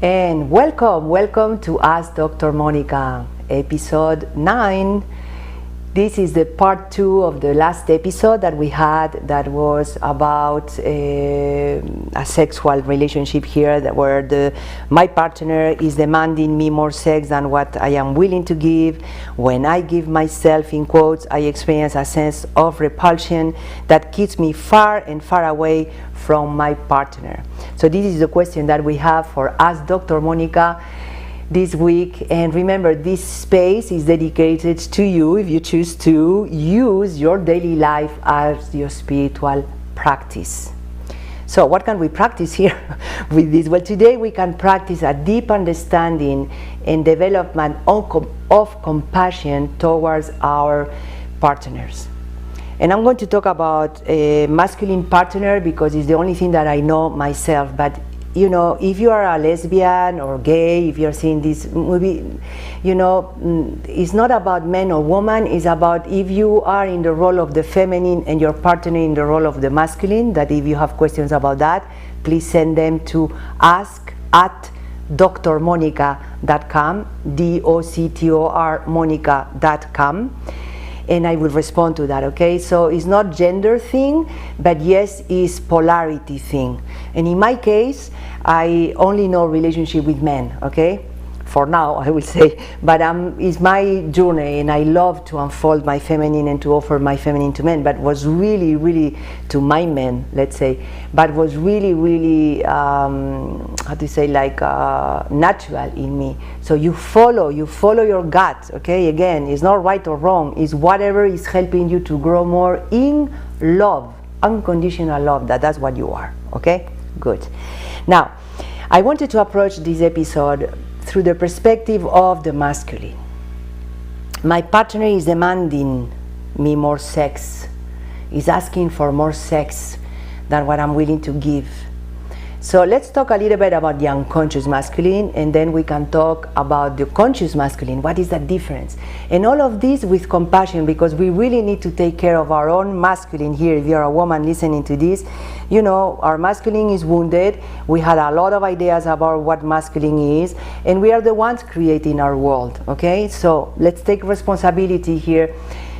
And welcome to Ask Dr. Monica, episode 9. This is the part 2 of the last episode that we had that was about a sexual relationship here where my partner is demanding me more sex than what I am willing to give. When I give myself, in quotes, I experience a sense of repulsion that keeps me far and far away from my partner. So this is the question that we have for Ask Dr. Monica this week. And remember, this space is dedicated to you if you choose to use your daily life as your spiritual practice. So what can we practice here with this? Well, today we can practice a deep understanding and development of compassion towards our partners. And I'm going to talk about a masculine partner because it's the only thing that I know myself. But you know, if you are a lesbian or gay, if you're seeing this movie, you know, it's not about man or woman. It's about if you are in the role of the feminine and your partner in the role of the masculine, that if you have questions about that, please send them to ask@drmonica.com, DOCTOR Monica.com. And I will respond to that, okay? So it's not gender thing, but yes, it's polarity thing. And in my case, I only know relationship with men, okay? For now, I will say, but it's my journey, and I love to unfold my feminine and to offer my feminine to men. But was really to my men, let's say, but was really how to say, like natural in me. So you follow your gut, okay? Again, it's not right or wrong. It's whatever is helping you to grow more in love, unconditional love. That's what you are, okay? Good. Now, I wanted to approach this episode through the perspective of the masculine. My partner is demanding me more sex, is asking for more sex than what I'm willing to give. So let's talk a little bit about the unconscious masculine, and then we can talk about the conscious masculine. What is the difference? And all of this with compassion, because we really need to take care of our own masculine here. If you're a woman listening to this, you know, our masculine is wounded. We had a lot of ideas about what masculine is, and we are the ones creating our world, okay? So let's take responsibility here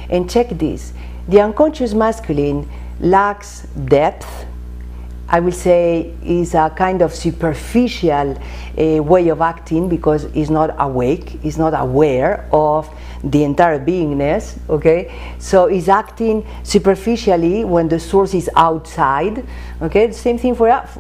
and check this. The unconscious masculine lacks depth. I will say is a kind of superficial way of acting because he's not awake, he's not aware of the entire beingness, okay? So he's acting superficially when the source is outside, okay? The same thing for us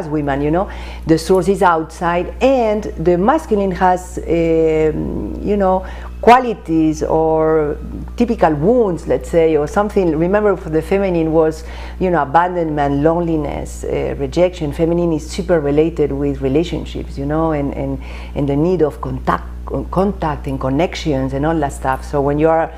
women, you know? The source is outside, and the masculine has, you know, qualities or typical wounds, let's say, or something. Remember, for the feminine was, you know, abandonment, loneliness, rejection. Feminine is super related with relationships, you know, and the need of contact and connections and all that stuff. So when you are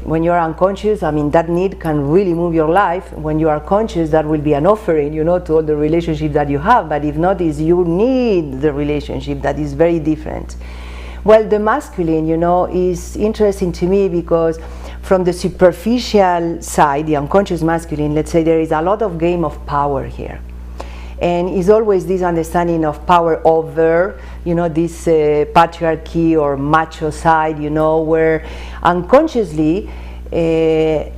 unconscious, I mean, that need can really move your life. When you are conscious, that will be an offering, you know, to all the relationships that you have. But if not, is you need the relationship. That is very different. Well, the masculine, you know, is interesting to me because from the superficial side, the unconscious masculine, let's say, there is a lot of game of power here. And it's always this understanding of power over, you know, this patriarchy or macho side, you know, where unconsciously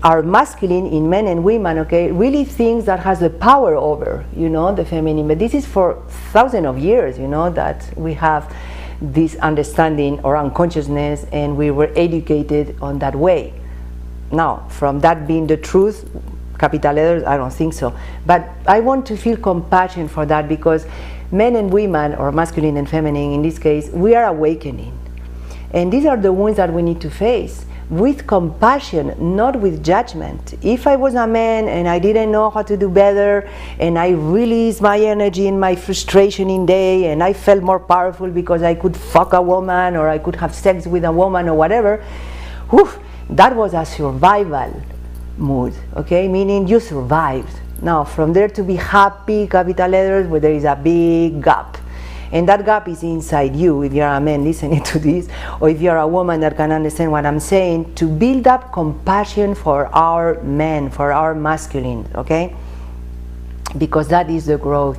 our masculine in men and women, okay, really thinks that has the power over, you know, the feminine. But this is for thousands of years, you know, that we have this understanding or unconsciousness, and we were educated on that way. Now, from that being the truth, capital letters, I don't think so. But I want to feel compassion for that because men and women, or masculine and feminine in this case, we are awakening. And these are the wounds that we need to face with compassion, not with judgment. If I was a man and I didn't know how to do better, and I released my energy and my frustration in day, and I felt more powerful because I could fuck a woman or I could have sex with a woman or whatever, whew, that was a survival mood, okay? Meaning you survived. Now, from there to be happy, capital letters, where there is a big gap. And that gap is inside you, if you're a man listening to this, or if you're a woman that can understand what I'm saying, to build up compassion for our men, for our masculine, okay? Because that is the growth.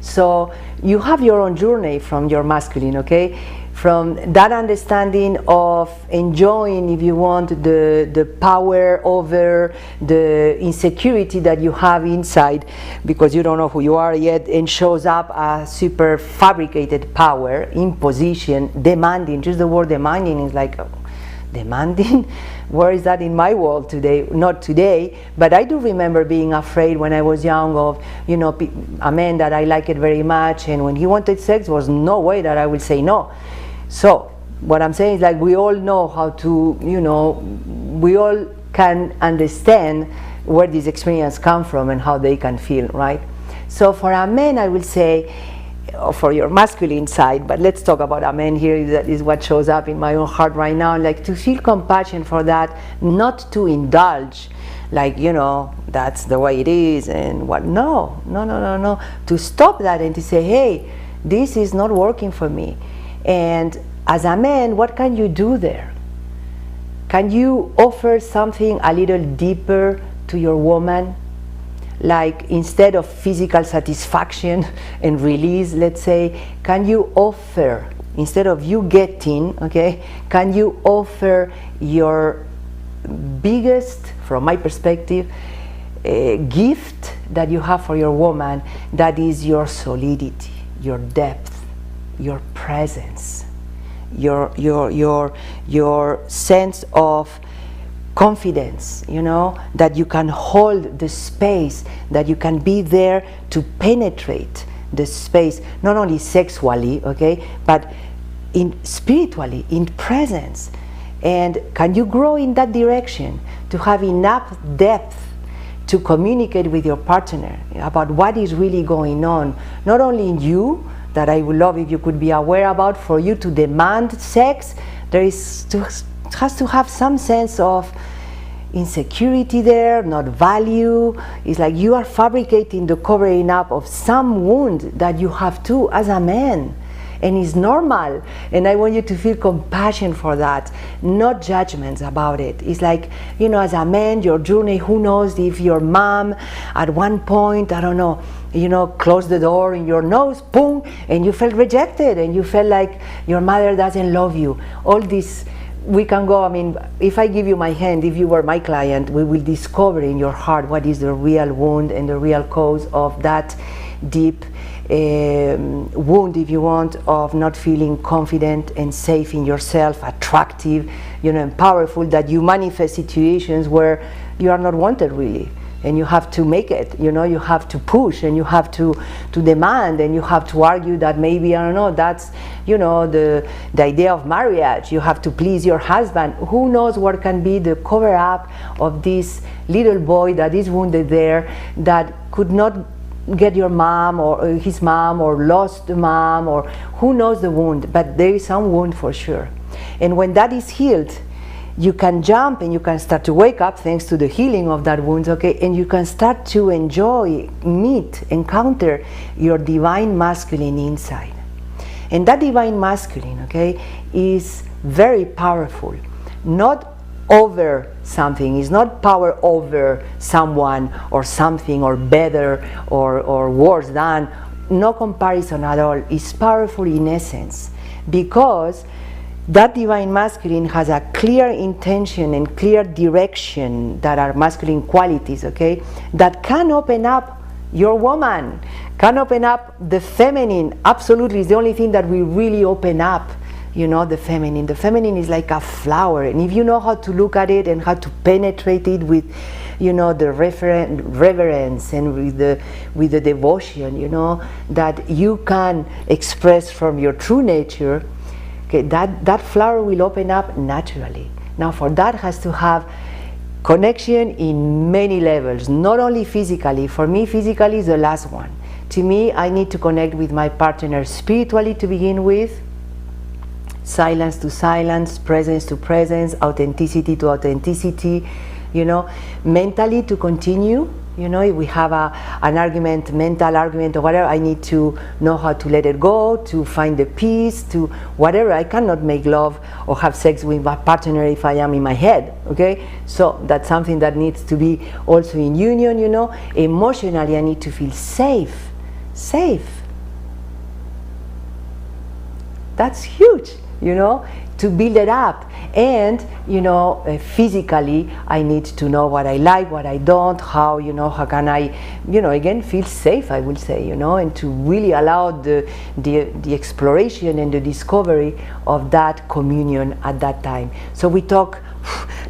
So you have your own journey from your masculine, okay? From that understanding of enjoying, if you want, the power over the insecurity that you have inside because you don't know who you are yet, and shows up as super fabricated power, imposition, demanding. Just the word demanding is like, demanding? Where is that in my world today? Not today, but I do remember being afraid when I was young of, you know, a man that I liked very much, and when he wanted sex, was no way that I would say no. So what I'm saying is, like, we all know how to, you know, we all can understand where this experience come from and how they can feel, right? So for a man, I will say, or for your masculine side, but let's talk about a man here. That is what shows up in my own heart right now, like to feel compassion for that, not to indulge, like, you know, that's the way it is and what. No, to stop that and to say, hey, this is not working for me. And as a man, what can you do there? Can you offer something a little deeper to your woman? Like, instead of physical satisfaction and release, let's say, can you offer, instead of you getting, okay, can you offer your biggest, from my perspective, gift that you have for your woman, that is your solidity, your depth, your presence, your sense of confidence, you know, that you can hold the space, that you can be there to penetrate the space, not only sexually, okay, but in spiritually, in presence. And can you grow in that direction to have enough depth to communicate with your partner about what is really going on, not only in you, that I would love if you could be aware about. For you to demand sex, there has to have some sense of insecurity there, not value. It's like you are fabricating the covering up of some wound that you have too as a man, and it's normal. And I want you to feel compassion for that, not judgments about it. It's like, you know, as a man, your journey, who knows if your mom at one point, I don't know, you know, closed the door in your nose, boom, and you felt rejected, and you felt like your mother doesn't love you. All this, we can go, I mean, if I give you my hand, if you were my client, we will discover in your heart what is the real wound and the real cause of that deep wound, if you want, of not feeling confident and safe in yourself, attractive, you know, and powerful, that you manifest situations where you are not wanted really. And you have to make it, you know, you have to push, and you have to demand, and you have to argue that maybe, I don't know, that's, you know, the idea of marriage. You have to please your husband. Who knows what can be the cover up of this little boy that is wounded there, that could not get your mom or his mom, or lost the mom, or who knows the wound, but there is some wound for sure. And when that is healed, you can jump and you can start to wake up thanks to the healing of that wound, okay, and you can start to enjoy, encounter your divine masculine inside. And that divine masculine, okay, is very powerful. Not over something, is not power over someone or something, or better or worse than, no comparison at all. It's powerful in essence, because that divine masculine has a clear intention and clear direction that are masculine qualities, okay, that can open up your woman, can open up the feminine. Absolutely, it's the only thing that we really open up, you know, the feminine. The feminine is like a flower, and if you know how to look at it and how to penetrate it with, you know, the reverence and with the devotion, you know, that you can express from your true nature, okay, that flower will open up naturally. Now, for that has to have connection in many levels, not only physically. For me, physically is the last one. To me, I need to connect with my partner spiritually to begin with, silence to silence, presence to presence, authenticity to authenticity, you know, mentally to continue. You know, if we have an argument, mental argument or whatever, I need to know how to let it go, to find the peace, to whatever. I cannot make love or have sex with my partner if I am in my head, okay? So that's something that needs to be also in union, you know. Emotionally, I need to feel safe, That's huge, you know, to build it up. And, you know, physically, I need to know what I like, what I don't, how, you know, how can I, you know, again, feel safe, I will say, you know, and to really allow the exploration and the discovery of that communion at that time. So we talk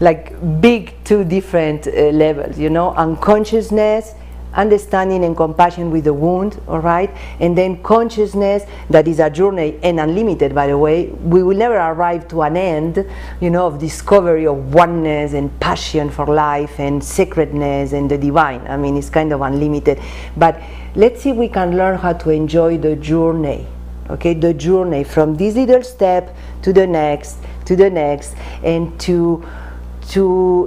like big two different levels, you know, unconsciousness, understanding and compassion with the wound, all right, and then consciousness, that is a journey and unlimited, by the way. We will never arrive to an end, you know, of discovery of oneness and passion for life and sacredness and the divine. I mean, it's kind of unlimited, but let's see if we can learn how to enjoy the journey, okay, the journey from this little step to the next, and to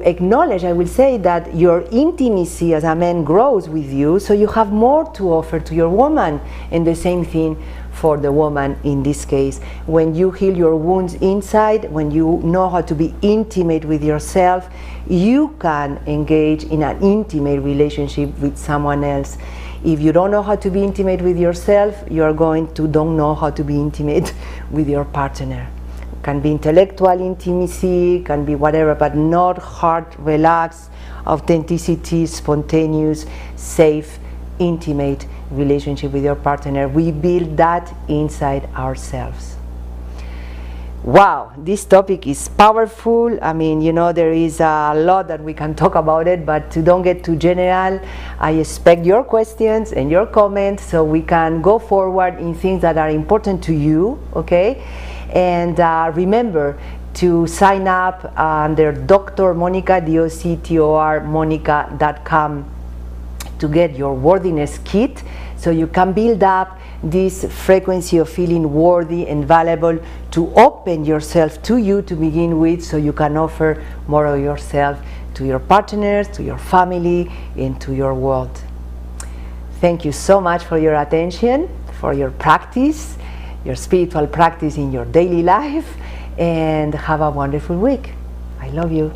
acknowledge, I will say, that your intimacy as a man grows with you, so you have more to offer to your woman, and the same thing for the woman in this case. When you heal your wounds inside, when you know how to be intimate with yourself, you can engage in an intimate relationship with someone else. If you don't know how to be intimate with yourself, you are going to don't know how to be intimate with your partner. Can be intellectual intimacy, can be whatever, but not hard, relaxed, authenticity, spontaneous, safe, intimate relationship with your partner. We build that inside ourselves. Wow, this topic is powerful. I mean, you know, there is a lot that we can talk about it, but to don't get too general, I expect your questions and your comments so we can go forward in things that are important to you, okay? And remember to sign up under Dr. Monica, DOCTOR, Monica.com to get your worthiness kit, so you can build up this frequency of feeling worthy and valuable, to open yourself to you to begin with, so you can offer more of yourself to your partners, to your family, and to your world. Thank you so much for your attention, for your practice, your spiritual practice in your daily life, and have a wonderful week. I love you.